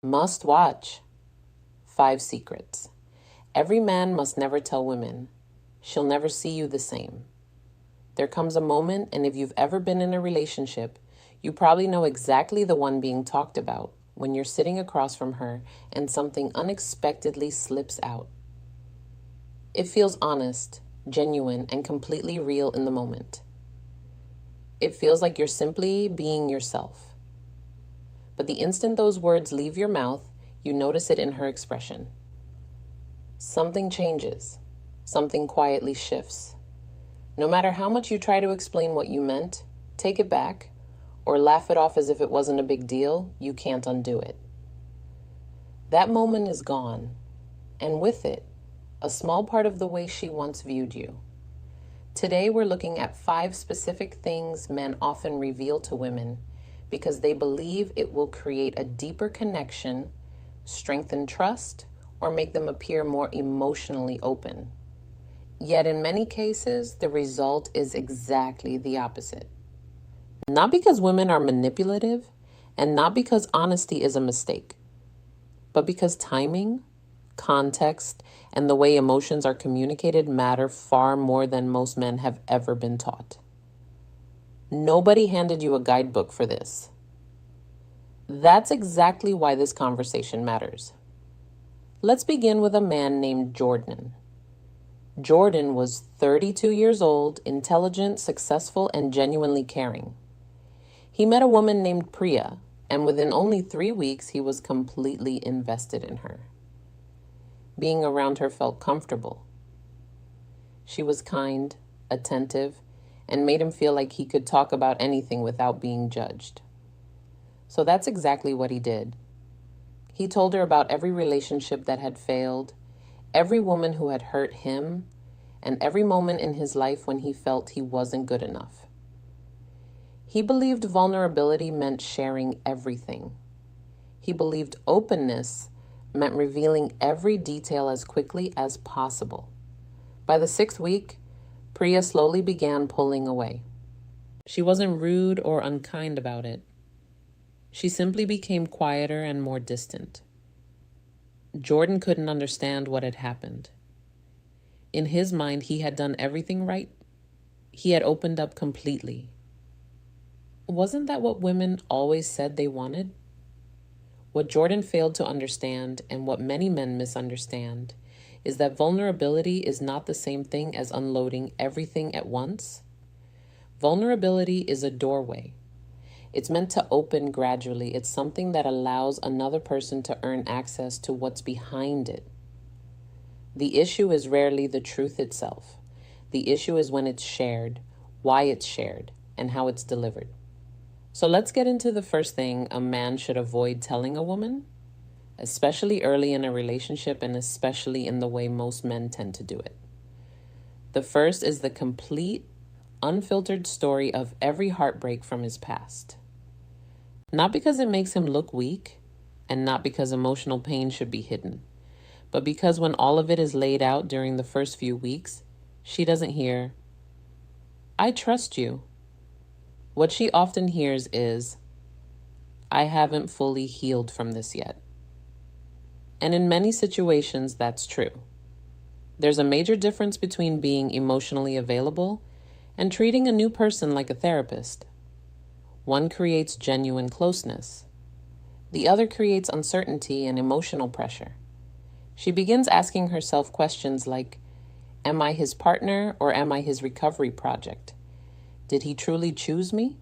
Must watch. 5 secrets. Every man must never tell women. She'll never see you the same. There comes a moment, and if you've ever been in a relationship, you probably know exactly the one being talked about when you're sitting across from her and something unexpectedly slips out. It feels honest, genuine, and completely real in the moment. It feels like you're simply being yourself. But the instant those words leave your mouth, you notice it in her expression. Something changes. Something quietly shifts. No matter how much you try to explain what you meant, take it back, or laugh it off as if it wasn't a big deal, you can't undo it. That moment is gone, and with it, a small part of the way she once viewed you. Today, we're looking at 5 specific things men often reveal to women because they believe it will create a deeper connection, strengthen trust, or make them appear more emotionally open. Yet in many cases, the result is exactly the opposite. Not because women are manipulative, and not because honesty is a mistake, but because timing, context, and the way emotions are communicated matter far more than most men have ever been taught. Nobody handed you a guidebook for this. That's exactly why this conversation matters. Let's begin with a man named Jordan. Jordan was 32 years old, intelligent, successful, and genuinely caring. He met a woman named Priya, and within only 3 weeks, he was completely invested in her. Being around her felt comfortable. She was kind, attentive, and made him feel like he could talk about anything without being judged. So that's exactly what he did. He told her about every relationship that had failed, every woman who had hurt him, and every moment in his life when he felt he wasn't good enough. He believed vulnerability meant sharing everything. He believed openness meant revealing every detail as quickly as possible. By the 6th week, Priya slowly began pulling away. She wasn't rude or unkind about it. She simply became quieter and more distant. Jordan couldn't understand what had happened. In his mind, he had done everything right. He had opened up completely. Wasn't that what women always said they wanted? What Jordan failed to understand, and what many men misunderstand, is that vulnerability is not the same thing as unloading everything at once. Vulnerability is a doorway. It's meant to open gradually. It's something that allows another person to earn access to what's behind it. The issue is rarely the truth itself. The issue is when it's shared, why it's shared, and how it's delivered. So let's get into the first thing a man should avoid telling a woman, especially early in a relationship and especially in the way most men tend to do it. The first is the complete, unfiltered story of every heartbreak from his past. Not because it makes him look weak, and not because emotional pain should be hidden, but because when all of it is laid out during the first few weeks, she doesn't hear, "I trust you." What she often hears is, "I haven't fully healed from this yet." And in many situations, that's true. There's a major difference between being emotionally available and treating a new person like a therapist. One creates genuine closeness. The other creates uncertainty and emotional pressure. She begins asking herself questions like, am I his partner or am I his recovery project? Did he truly choose me?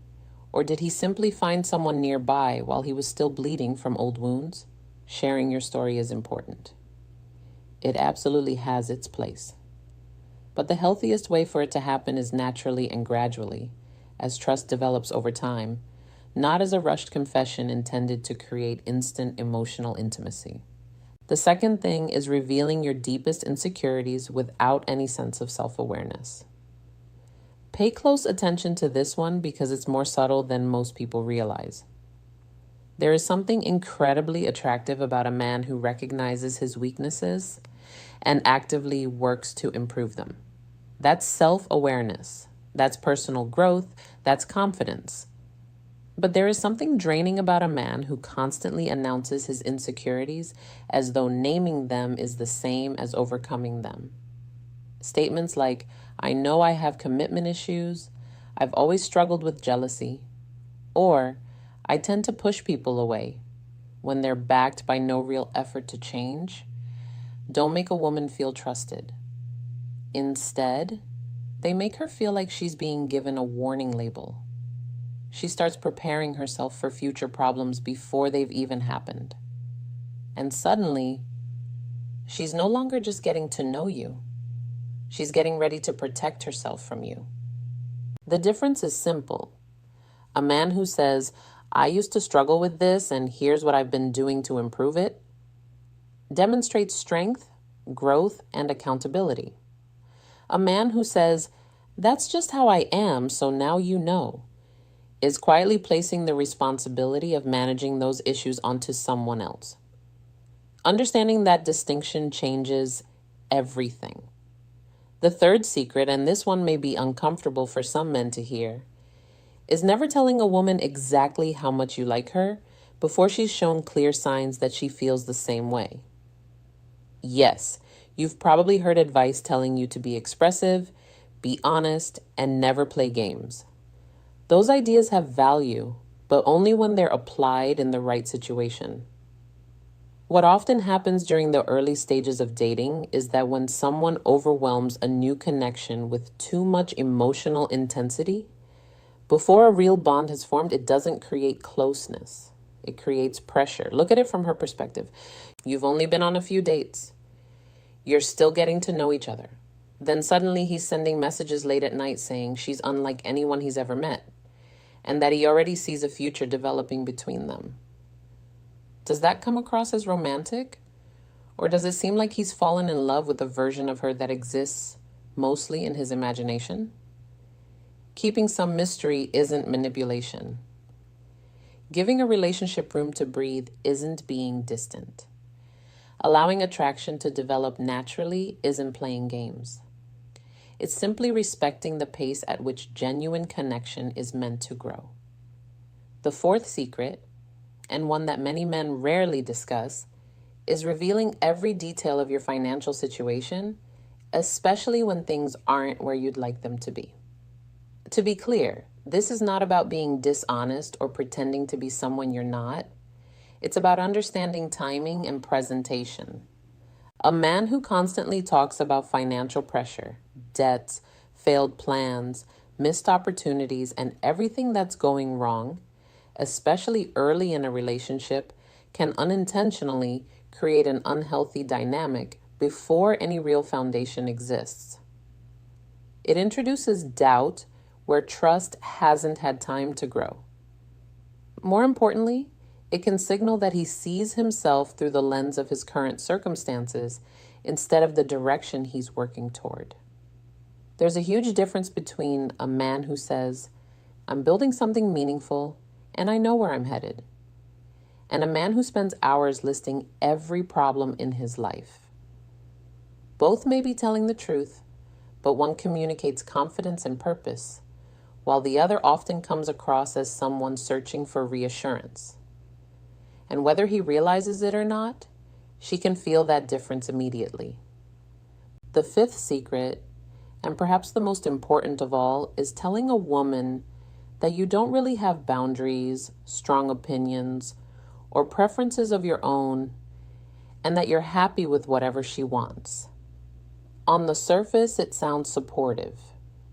Or did he simply find someone nearby while he was still bleeding from old wounds? Sharing your story is important. It absolutely has its place. But the healthiest way for it to happen is naturally and gradually, as trust develops over time, not as a rushed confession intended to create instant emotional intimacy. The second thing is revealing your deepest insecurities without any sense of self-awareness. Pay close attention to this one because it's more subtle than most people realize. There is something incredibly attractive about a man who recognizes his weaknesses and actively works to improve them. That's self-awareness. That's personal growth. That's confidence. But there is something draining about a man who constantly announces his insecurities as though naming them is the same as overcoming them. Statements like, "I know I have commitment issues," "I've always struggled with jealousy," or "I tend to push people away," when they're backed by no real effort to change, don't make a woman feel trusted. Instead, they make her feel like she's being given a warning label. She starts preparing herself for future problems before they've even happened. And suddenly, she's no longer just getting to know you. She's getting ready to protect herself from you. The difference is simple. A man who says, "I used to struggle with this and here's what I've been doing to improve it," demonstrates strength, growth, and accountability. A man who says, "That's just how I am, so now you know," is quietly placing the responsibility of managing those issues onto someone else. Understanding that distinction changes everything. The third secret, and this one may be uncomfortable for some men to hear, is never telling a woman exactly how much you like her before she's shown clear signs that she feels the same way. Yes, you've probably heard advice telling you to be expressive, be honest, and never play games. Those ideas have value, but only when they're applied in the right situation. What often happens during the early stages of dating is that when someone overwhelms a new connection with too much emotional intensity, before a real bond has formed, it doesn't create closeness. It creates pressure. Look at it from her perspective. You've only been on a few dates. You're still getting to know each other. Then suddenly he's sending messages late at night saying she's unlike anyone he's ever met, and that he already sees a future developing between them. Does that come across as romantic? Or does it seem like he's fallen in love with a version of her that exists mostly in his imagination? Keeping some mystery isn't manipulation. Giving a relationship room to breathe isn't being distant. Allowing attraction to develop naturally isn't playing games. It's simply respecting the pace at which genuine connection is meant to grow. The fourth secret, and one that many men rarely discuss, is revealing every detail of your financial situation, especially when things aren't where you'd like them to be. To be clear, this is not about being dishonest or pretending to be someone you're not. It's about understanding timing and presentation. A man who constantly talks about financial pressure, debts, failed plans, missed opportunities, and everything that's going wrong, especially early in a relationship, can unintentionally create an unhealthy dynamic before any real foundation exists. It introduces doubt where trust hasn't had time to grow. More importantly, it can signal that he sees himself through the lens of his current circumstances instead of the direction he's working toward. There's a huge difference between a man who says, "I'm building something meaningful and I know where I'm headed," and a man who spends hours listing every problem in his life. Both may be telling the truth, but one communicates confidence and purpose, while the other often comes across as someone searching for reassurance. And whether he realizes it or not, she can feel that difference immediately. The fifth secret, and perhaps the most important of all, is telling a woman that you don't really have boundaries, strong opinions, or preferences of your own, and that you're happy with whatever she wants. On the surface, it sounds supportive.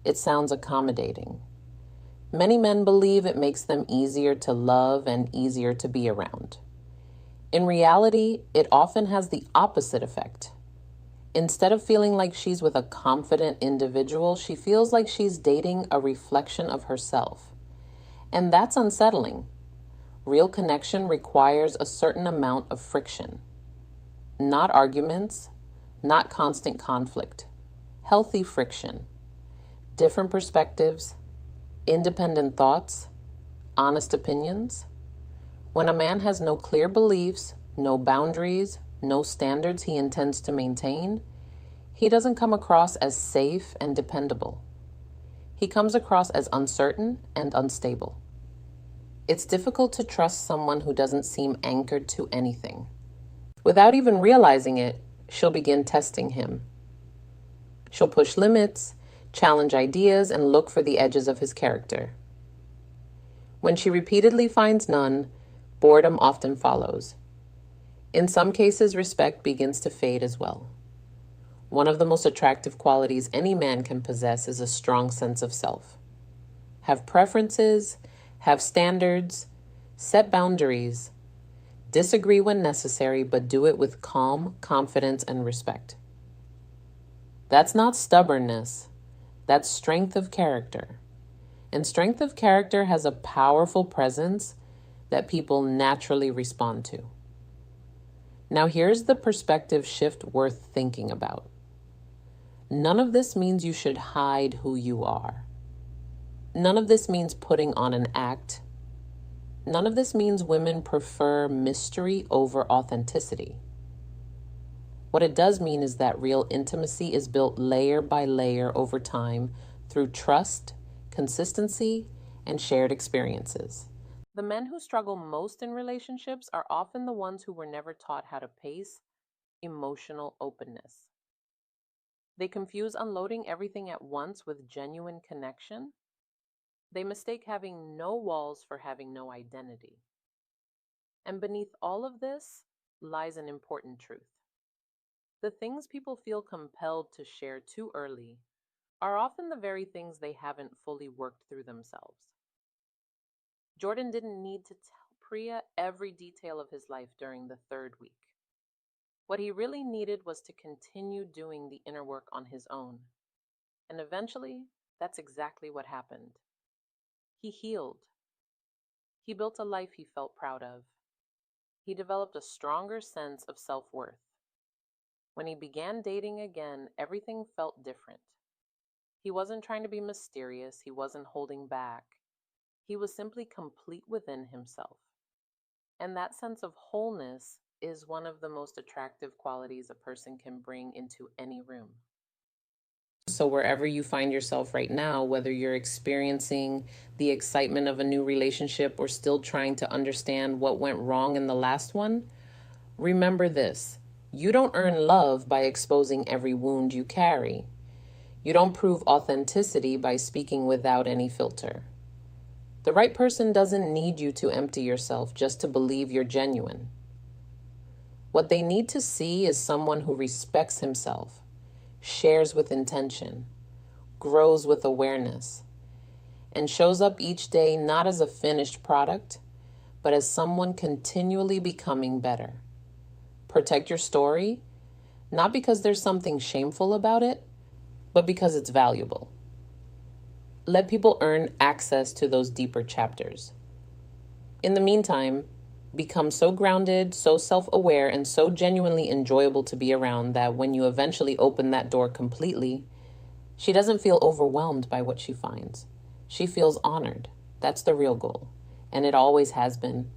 It sounds accommodating. Many men believe it makes them easier to love and easier to be around. In reality, it often has the opposite effect. Instead of feeling like she's with a confident individual, she feels like she's dating a reflection of herself. And that's unsettling. Real connection requires a certain amount of friction. Not arguments, not constant conflict. Healthy friction. Different perspectives, independent thoughts, honest opinions. When a man has no clear beliefs, no boundaries, no standards he intends to maintain, he doesn't come across as safe and dependable. He comes across as uncertain and unstable. It's difficult to trust someone who doesn't seem anchored to anything. Without even realizing it, she'll begin testing him. She'll push limits, challenge ideas, and look for the edges of his character. When she repeatedly finds none, boredom often follows. In some cases, respect begins to fade as well. One of the most attractive qualities any man can possess is a strong sense of self. Have preferences, have standards, set boundaries, disagree when necessary, but do it with calm, confidence, and respect. That's not stubbornness. That's strength of character. And strength of character has a powerful presence that people naturally respond to. Now, here's the perspective shift worth thinking about. None of this means you should hide who you are. None of this means putting on an act. None of this means women prefer mystery over authenticity. What it does mean is that real intimacy is built layer by layer over time through trust, consistency, and shared experiences. The men who struggle most in relationships are often the ones who were never taught how to pace emotional openness. They confuse unloading everything at once with genuine connection. They mistake having no walls for having no identity. And beneath all of this lies an important truth. The things people feel compelled to share too early are often the very things they haven't fully worked through themselves. Jordan didn't need to tell Priya every detail of his life during the third week. What he really needed was to continue doing the inner work on his own. And eventually, that's exactly what happened. He healed. He built a life he felt proud of. He developed a stronger sense of self-worth. When he began dating again, everything felt different. He wasn't trying to be mysterious. He wasn't holding back. He was simply complete within himself. And that sense of wholeness is one of the most attractive qualities a person can bring into any room. So wherever you find yourself right now, whether you're experiencing the excitement of a new relationship or still trying to understand what went wrong in the last one, remember this. You don't earn love by exposing every wound you carry. You don't prove authenticity by speaking without any filter. The right person doesn't need you to empty yourself just to believe you're genuine. What they need to see is someone who respects himself, shares with intention, grows with awareness, and shows up each day not as a finished product, but as someone continually becoming better. Protect your story, not because there's something shameful about it, but because it's valuable. Let people earn access to those deeper chapters. In the meantime, become so grounded, so self-aware, and so genuinely enjoyable to be around that when you eventually open that door completely, she doesn't feel overwhelmed by what she finds. She feels honored. That's the real goal. And it always has been,